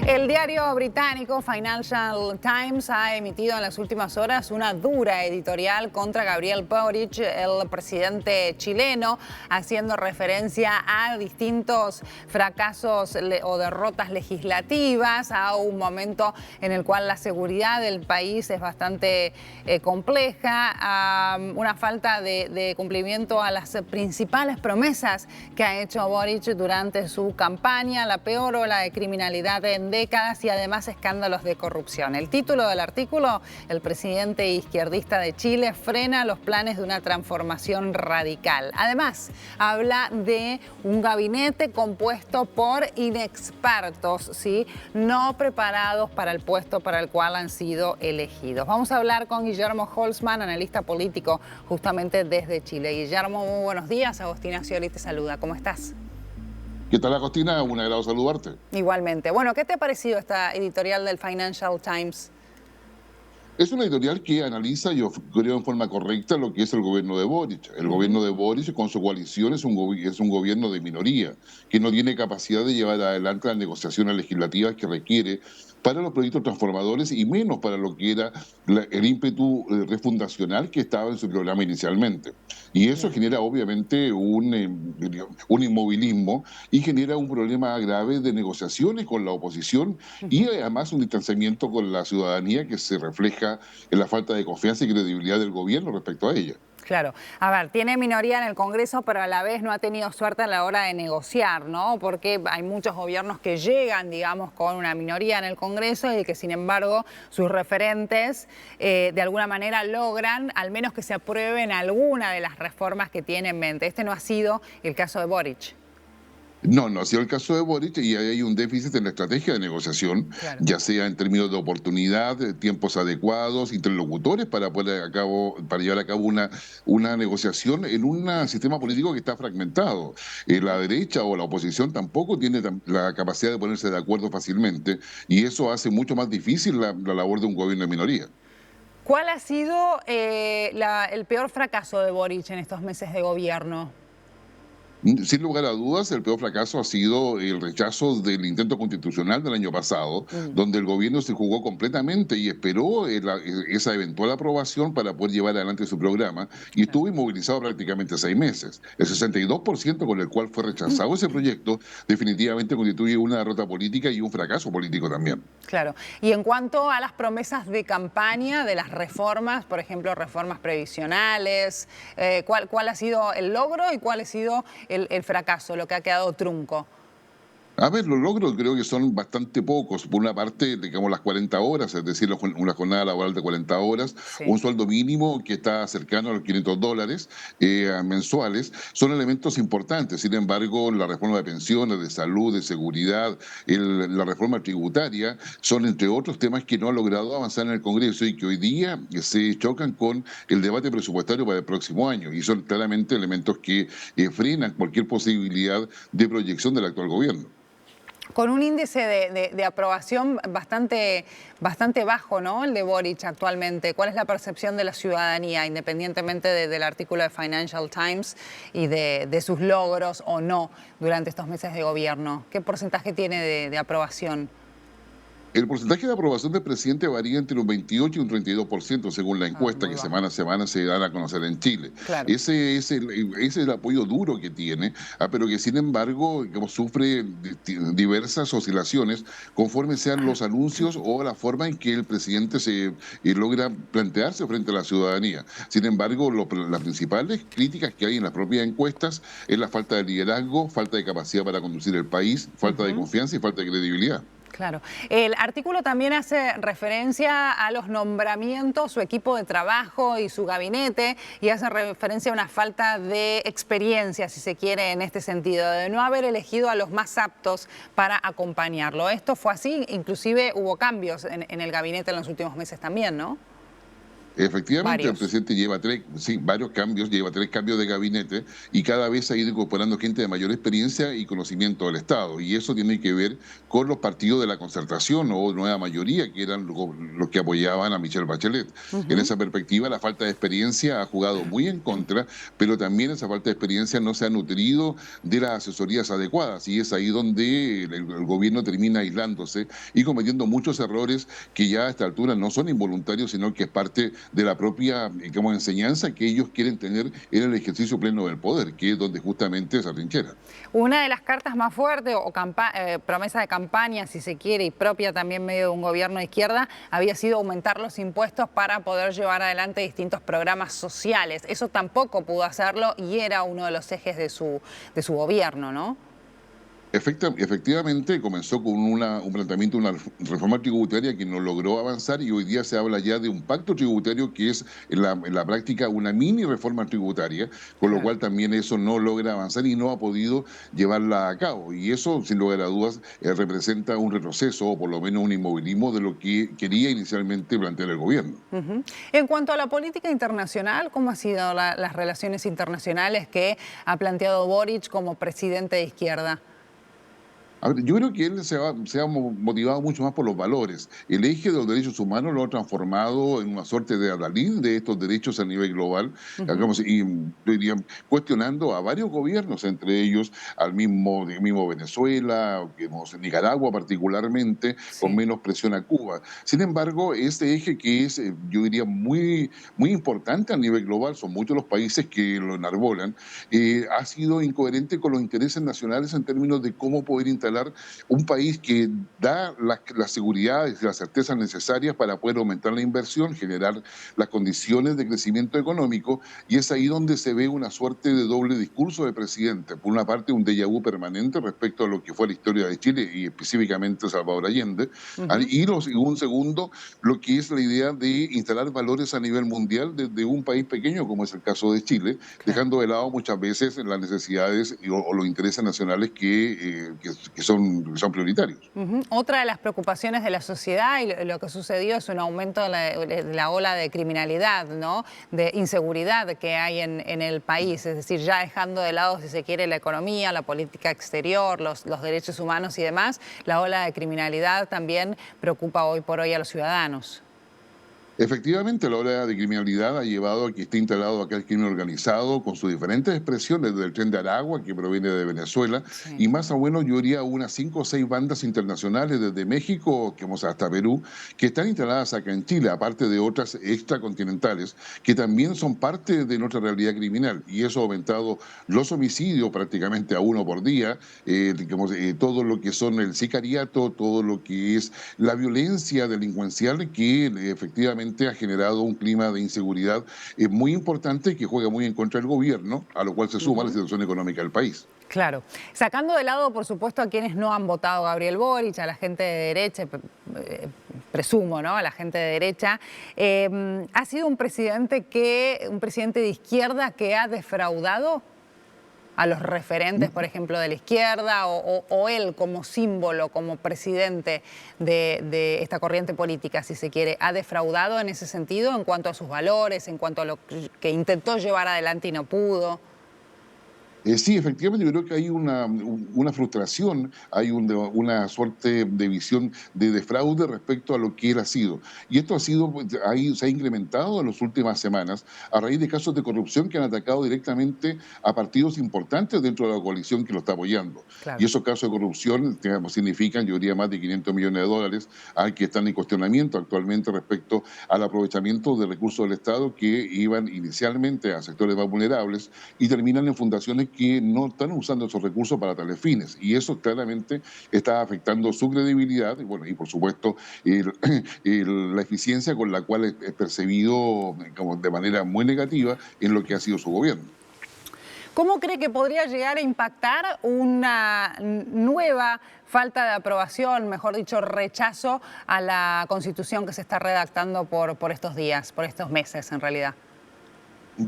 El diario británico Financial Times ha emitido en las últimas horas una dura editorial contra Gabriel Boric, el presidente chileno, haciendo referencia a distintos fracasos o derrotas legislativas, a un momento en el cual la seguridad del país es bastante compleja, a una falta de cumplimiento a las principales promesas que ha hecho Boric durante su campaña, la peor ola de criminalidad en décadas y además escándalos de corrupción. El título del artículo: el presidente izquierdista de Chile frena los planes de una transformación radical. Además, habla de un gabinete compuesto por inexpertos, ¿sí?, no preparados para el puesto para el cual han sido elegidos. Vamos a hablar con Guillermo Holzman, analista político, justamente desde Chile. Guillermo, muy buenos días. Agostina Scioli te saluda. ¿Cómo estás? ¿Qué tal, Agostina? Un agrado saludarte. Igualmente. Bueno, ¿qué te ha parecido esta editorial del Financial Times? Es una editorial que analiza, yo creo, en forma correcta lo que es el gobierno de Boric. El gobierno de Boric con su coalición es un gobierno de minoría, que no tiene capacidad de llevar adelante las negociaciones legislativas que requiere para los proyectos transformadores y menos para lo que era el ímpetu refundacional que estaba en su programa inicialmente. Y eso genera obviamente un inmovilismo y genera un problema grave de negociaciones con la oposición y además un distanciamiento con la ciudadanía que se refleja en la falta de confianza y credibilidad del gobierno respecto a ella. Claro. A ver, tiene minoría en el Congreso, pero a la vez no ha tenido suerte a la hora de negociar, ¿no? Porque hay muchos gobiernos que llegan, digamos, con una minoría en el Congreso y que, sin embargo, sus referentes de alguna manera logran al menos que se aprueben alguna de las reformas que tiene en mente. Este no ha sido el caso de Boric. No, no ha sido el caso de Boric y hay un déficit en la estrategia de negociación, Claro. ya sea en términos de oportunidad, de tiempos adecuados, interlocutores para para llevar a cabo una negociación en un sistema político que está fragmentado. La derecha o la oposición tampoco tiene la capacidad de ponerse de acuerdo fácilmente y eso hace mucho más difícil la labor de un gobierno de minoría. ¿Cuál ha sido el peor fracaso de Boric en estos meses de gobierno? Sin lugar a dudas, el peor fracaso ha sido el rechazo del intento constitucional del año pasado, donde el gobierno se jugó completamente y esperó esa eventual aprobación para poder llevar adelante su programa y estuvo inmovilizado prácticamente 6 meses. El 62% con el cual fue rechazado ese proyecto definitivamente constituye una derrota política y un fracaso político también. Claro. Y en cuanto a las promesas de campaña de las reformas, por ejemplo, reformas previsionales, ¿cuál ha sido el logro y cuál ha sido el fracaso, lo que ha quedado trunco? A ver, los logros creo que son bastante pocos. Por una parte, digamos, las 40 horas, es decir, una jornada laboral de 40 horas, un Sí. sueldo mínimo que está cercano a los $500 mensuales, son elementos importantes. Sin embargo, la reforma de pensiones, de salud, de seguridad, la reforma tributaria, son entre otros temas que no ha logrado avanzar en el Congreso y que hoy día se chocan con el debate presupuestario para el próximo año. Y son claramente elementos que frenan cualquier posibilidad de proyección del actual gobierno. Con un índice de aprobación bastante bajo, ¿no?, el de Boric actualmente. ¿Cuál es la percepción de la ciudadanía, independientemente del artículo de Financial Times y de sus logros o no durante estos meses de gobierno? ¿Qué porcentaje tiene de aprobación? El porcentaje de aprobación del presidente varía entre un 28 y un 32% según la encuesta Muy que bajo. semana a semana se dan a conocer en Chile. Claro. Ese es el apoyo duro que tiene, pero que sin embargo como sufre diversas oscilaciones conforme sean los anuncios o la forma en que el presidente se logra plantearse frente a la ciudadanía. Sin embargo, las principales críticas que hay en las propias encuestas es la falta de liderazgo, falta de capacidad para conducir el país, falta de confianza y falta de credibilidad. Claro. El artículo también hace referencia a los nombramientos, su equipo de trabajo y su gabinete, y hace referencia a una falta de experiencia, si se quiere, en este sentido, de no haber elegido a los más aptos para acompañarlo. Esto fue así, inclusive hubo cambios en el gabinete en los últimos meses también, ¿no? Efectivamente, el Varios. presidente lleva sí, varios cambios, lleva 3 cambios de gabinete y cada vez ha ido incorporando gente de mayor experiencia y conocimiento del Estado. Y eso tiene que ver con los partidos de la concertación o nueva mayoría, que eran los que apoyaban a Michelle Bachelet. En Ujú. esa perspectiva, la falta de experiencia ha jugado muy en contra, pero también esa falta de experiencia no se ha nutrido de las asesorías adecuadas. Y es ahí donde el gobierno termina aislándose y cometiendo muchos errores que ya a esta altura no son involuntarios, sino que es parte de la propia, digamos, enseñanza que ellos quieren tener en el ejercicio pleno del poder, que es donde justamente se atrinchera. Una de las cartas más fuertes o promesa de campaña, si se quiere, y propia también medio de un gobierno de izquierda, había sido aumentar los impuestos para poder llevar adelante distintos programas sociales. Eso tampoco pudo hacerlo y era uno de los ejes de su gobierno, ¿no? Efectivamente, comenzó con un planteamiento, una reforma tributaria que no logró avanzar y hoy día se habla ya de un pacto tributario que es en la práctica una mini reforma tributaria, con lo Claro. cual también eso no logra avanzar y no ha podido llevarla a cabo. Y eso, sin lugar a dudas, representa un retroceso o por lo menos un inmovilismo de lo que quería inicialmente plantear el gobierno. Ujú. En cuanto a la política internacional, ¿cómo han sido las relaciones internacionales que ha planteado Boric como presidente de izquierda? A ver, yo creo que él se ha motivado mucho más por los valores. El eje de los derechos humanos lo ha transformado en una suerte de adalid de estos derechos a nivel global, Ujú. digamos, y yo diría, cuestionando a varios gobiernos, entre ellos al mismo Venezuela, digamos, Nicaragua particularmente, con Sí. menos presión a Cuba. Sin embargo, este eje que es, yo diría, muy, muy importante a nivel global, son muchos los países que lo enarbolan, ha sido incoherente con los intereses nacionales en términos de cómo poder instalar un país que da las seguridades y las certezas necesarias para poder aumentar la inversión, generar las condiciones de crecimiento económico, y es ahí donde se ve una suerte de doble discurso de presidente. Por una parte, un déjà vu permanente respecto a lo que fue la historia de Chile y específicamente Salvador Allende, Ujú. y un segundo, lo que es la idea de instalar valores a nivel mundial desde un país pequeño, como es el caso de Chile, Claro. dejando de lado muchas veces las necesidades o los intereses nacionales que son prioritarios. Ujú. Otra de las preocupaciones de la sociedad y lo que sucedió es un aumento de la ola de criminalidad, ¿no? De inseguridad que hay en el país. Es decir, ya dejando de lado, si se quiere, la economía, la política exterior, los derechos humanos y demás, la ola de criminalidad también preocupa hoy por hoy a los ciudadanos. Efectivamente, la ola de criminalidad ha llevado a que esté instalado acá el crimen organizado con sus diferentes expresiones, desde el Tren de Aragua, que proviene de Venezuela, Sí. y más o menos yo diría unas 5 o 6 bandas internacionales desde México, que vamos hasta Perú, que están instaladas acá en Chile, aparte de otras extracontinentales, que también son parte de nuestra realidad criminal. Y eso ha aumentado los homicidios prácticamente a uno por día, digamos, todo lo que son el sicariato, todo lo que es la violencia delincuencial que efectivamente ha generado un clima de inseguridad muy importante que juega muy en contra del gobierno, a lo cual se suma la Ujú. situación económica del país. Claro. Sacando de lado, por supuesto, a quienes no han votado a Gabriel Boric, a la gente de derecha, presumo, ¿no? A la gente de derecha, ha sido un presidente de izquierda que ha defraudado a los referentes, por ejemplo, de la izquierda, o él como símbolo, como presidente de esta corriente política, si se quiere, ha defraudado en ese sentido en cuanto a sus valores, en cuanto a lo que intentó llevar adelante y no pudo. Sí, efectivamente, yo creo que hay una frustración, hay una suerte de visión de defraude respecto a lo que él ha sido. Y esto ha sido, pues, ahí se ha incrementado en las últimas semanas a raíz de casos de corrupción que han atacado directamente a partidos importantes dentro de la coalición que lo está apoyando. Y Claro. esos casos de corrupción, digamos, significan, yo diría, más de 500 millones de dólares, al que están en cuestionamiento actualmente respecto al aprovechamiento de recursos del Estado que iban inicialmente a sectores más vulnerables y terminan en fundaciones que no están usando esos recursos para tales fines. Y eso claramente está afectando su credibilidad y, bueno, y por supuesto, el- la eficiencia con la cual es percibido como de manera muy negativa en lo que ha sido su gobierno. ¿Cómo cree que podría llegar a impactar una nueva falta de aprobación, mejor dicho, rechazo a la Constitución que se está redactando por estos días, por estos meses en realidad?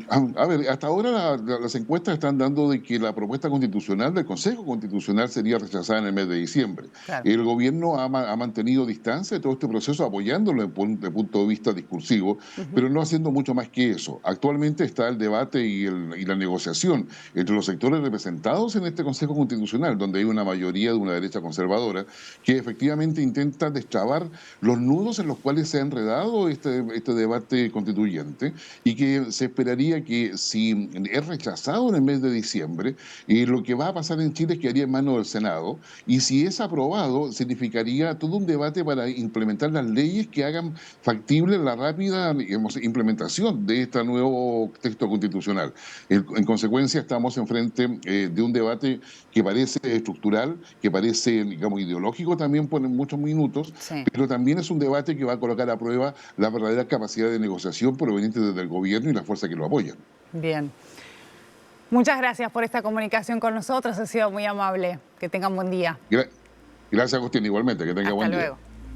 A ver, hasta ahora las encuestas están dando de que la propuesta constitucional del Consejo Constitucional sería rechazada en el mes de diciembre. Claro. El gobierno ha mantenido distancia de todo este proceso, apoyándolo desde el punto de vista discursivo, Ujú. pero no haciendo mucho más que eso. Actualmente está el debate y la negociación entre los sectores representados en este Consejo Constitucional, donde hay una mayoría de una derecha conservadora que efectivamente intenta destrabar los nudos en los cuales se ha enredado este debate constituyente, y que se esperaría que si es rechazado en el mes de diciembre, lo que va a pasar en Chile es que haría en manos del Senado, y si es aprobado, significaría todo un debate para implementar las leyes que hagan factible la rápida, digamos, implementación de este nuevo texto constitucional. En consecuencia, estamos enfrente de un debate que parece estructural, que parece, digamos, ideológico también por muchos minutos, Sí. pero también es un debate que va a colocar a prueba la verdadera capacidad de negociación proveniente desde el gobierno y la fuerza que lo apoyan. Bien. Muchas gracias por esta comunicación con nosotros. Ha sido muy amable. Que tengan buen día. Gra- Gracias, Agustín, igualmente, que tenga Hasta buen día. luego.